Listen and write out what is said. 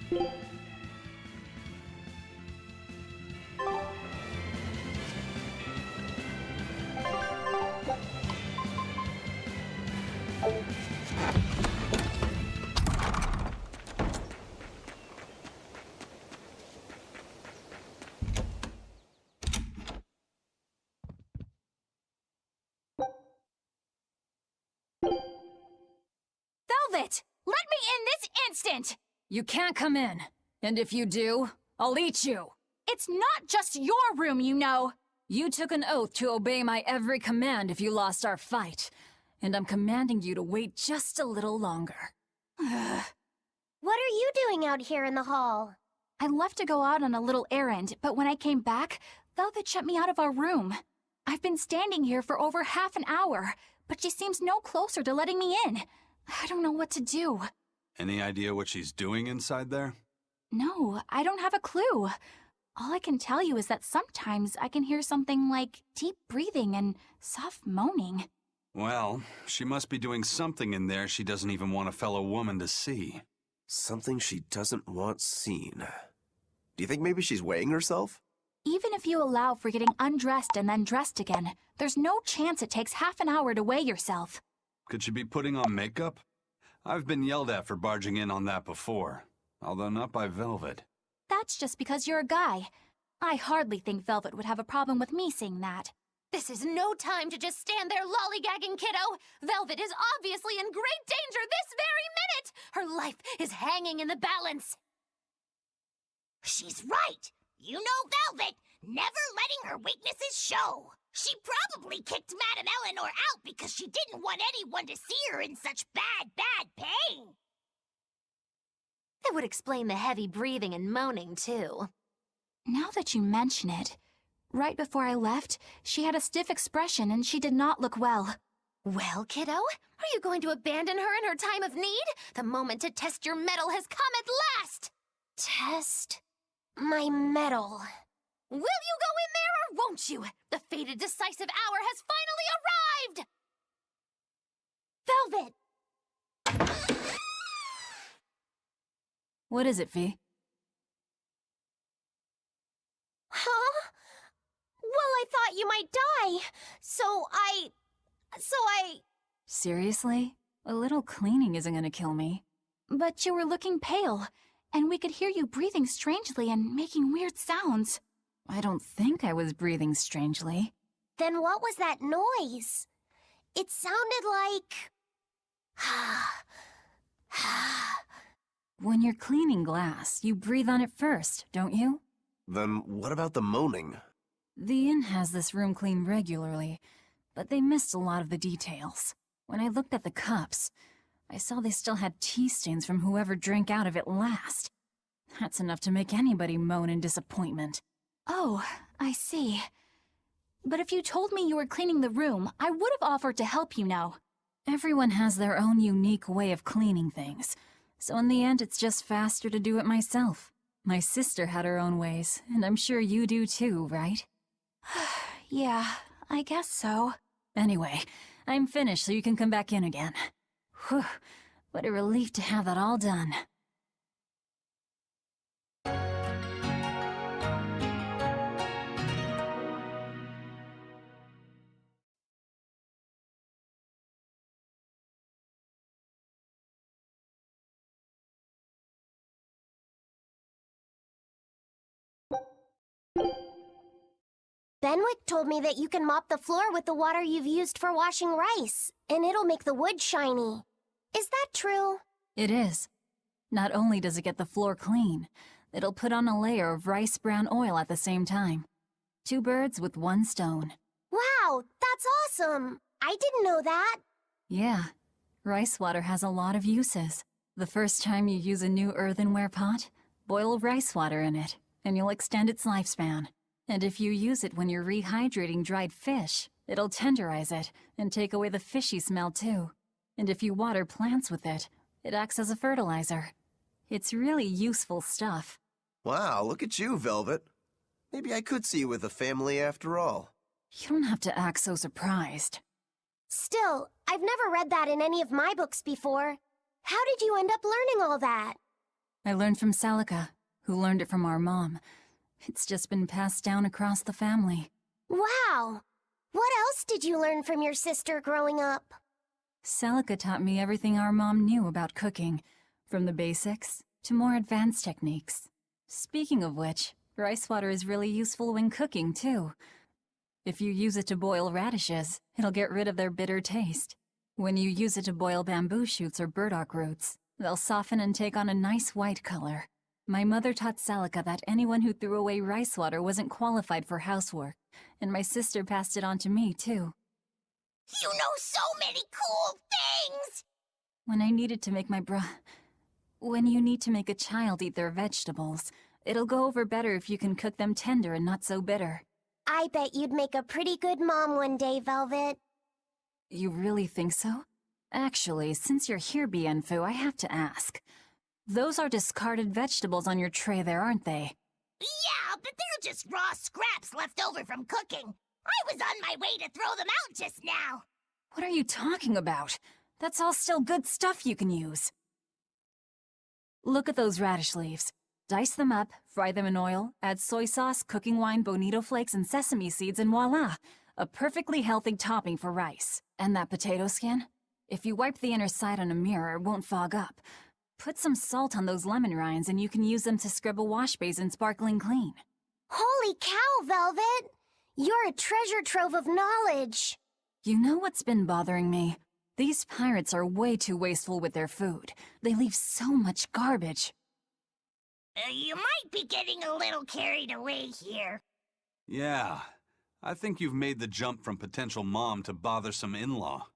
Velvet! Let me in this instant! You can't come in. And if you do, I'll eat you. It's not just your room, you know. You took an oath to obey my every command if you lost our fight. And I'm commanding you to wait just a little longer. What are you doing out here in the hall? I left to go out on a little errand, but when I came back, Velvet shut me out of our room. I've been standing here for over half an hour, but she seems no closer to letting me in. I don't know what to do. Any idea what she's doing inside there? No, I don't have a clue. All I can tell you is that sometimes I can hear something like deep breathing and soft moaning. Well, she must be doing something in there she doesn't even want a fellow woman to see. Something she doesn't want seen. Do you think maybe she's weighing herself? Even if you allow for getting undressed and then dressed again, there's no chance it takes half an hour to weigh yourself. Could she be putting on makeup? I've been yelled at for barging in on that before, although not by Velvet. That's just because you're a guy. I hardly think Velvet would have a problem with me seeing that. This is no time to just stand there lollygagging, kiddo. Velvet is obviously in great danger this very minute. Her life is hanging in the balance. She's right. You know Velvet, never letting her weaknesses show. She probably kicked Madame Eleanor out because she didn't want anyone to see her in such bad pain. That would explain the heavy breathing and moaning, too. Now that you mention it, right before I left, she had a stiff expression and she did not look well. Well, kiddo, are you going to abandon her in her time of need? The moment to test your mettle has come at last! Test my mettle. Will you go in there or won't you? The fated decisive hour has finally arrived! Velvet! What is it, V? Huh? Well, I thought you might die. So I... Seriously? A little cleaning isn't gonna kill me. But you were looking pale, and we could hear you breathing strangely and making weird sounds. I don't think I was breathing strangely. Then what was that noise? It sounded like... When you're cleaning glass, you breathe on it first, don't you? Then what about the moaning? The inn has this room cleaned regularly, but they missed a lot of the details. When I looked at the cups, I saw they still had tea stains from whoever drank out of it last. That's enough to make anybody moan in disappointment. Oh, I see. But if you told me you were cleaning the room, I would have offered to help, you know. Everyone has their own unique way of cleaning things, so in the end it's just faster to do it myself. My sister had her own ways, and I'm sure you do too, right? Yeah, I guess so. Anyway, I'm finished so you can come back in again. Whew, what a relief to have that all done. Benwick told me that you can mop the floor with the water you've used for washing rice, and it'll make the wood shiny. Is that true? It is. Not only does it get the floor clean, it'll put on a layer of rice brown oil at the same time. 2 birds with 1 stone. Wow, that's awesome! I didn't know that. Yeah, rice water has a lot of uses. The first time you use a new earthenware pot, boil rice water in it, and you'll extend its lifespan. And if you use it when you're rehydrating dried fish, it'll tenderize it and take away the fishy smell too. And if you water plants with it, it acts as a fertilizer. It's really useful stuff. Wow, look at you, Velvet. Maybe I could see you with a family after all. You don't have to act so surprised. Still, I've never read that in any of my books before. How did you end up learning all that? I learned from Celica, who learned it from our mom. It's just been passed down across the family. Wow! What else did you learn from your sister growing up? Celica taught me everything our mom knew about cooking, from the basics to more advanced techniques. Speaking of which, rice water is really useful when cooking, too. If you use it to boil radishes, it'll get rid of their bitter taste. When you use it to boil bamboo shoots or burdock roots, they'll soften and take on a nice white color. My mother taught Celica that anyone who threw away rice water wasn't qualified for housework, and my sister passed it on to me, too. You know so many cool things! When I needed to make When you need to make a child eat their vegetables, it'll go over better if you can cook them tender and not so bitter. I bet you'd make a pretty good mom one day, Velvet. You really think so? Actually, since you're here, Bienfu, I have to ask. Those are discarded vegetables on your tray there, aren't they? Yeah, but they're just raw scraps left over from cooking. I was on my way to throw them out just now. What are you talking about? That's all still good stuff you can use. Look at those radish leaves. Dice them up, fry them in oil, add soy sauce, cooking wine, bonito flakes, and sesame seeds, and voila! A perfectly healthy topping for rice. And that potato skin? If you wipe the inner side on a mirror, it won't fog up. Put some salt on those lemon rinds and you can use them to scrub a wash basin sparkling clean. Holy cow, Velvet! You're a treasure trove of knowledge. You know what's been bothering me? These pirates are way too wasteful with their food. They leave so much garbage. You might be getting a little carried away here. Yeah, I think you've made the jump from potential mom to bothersome in-law.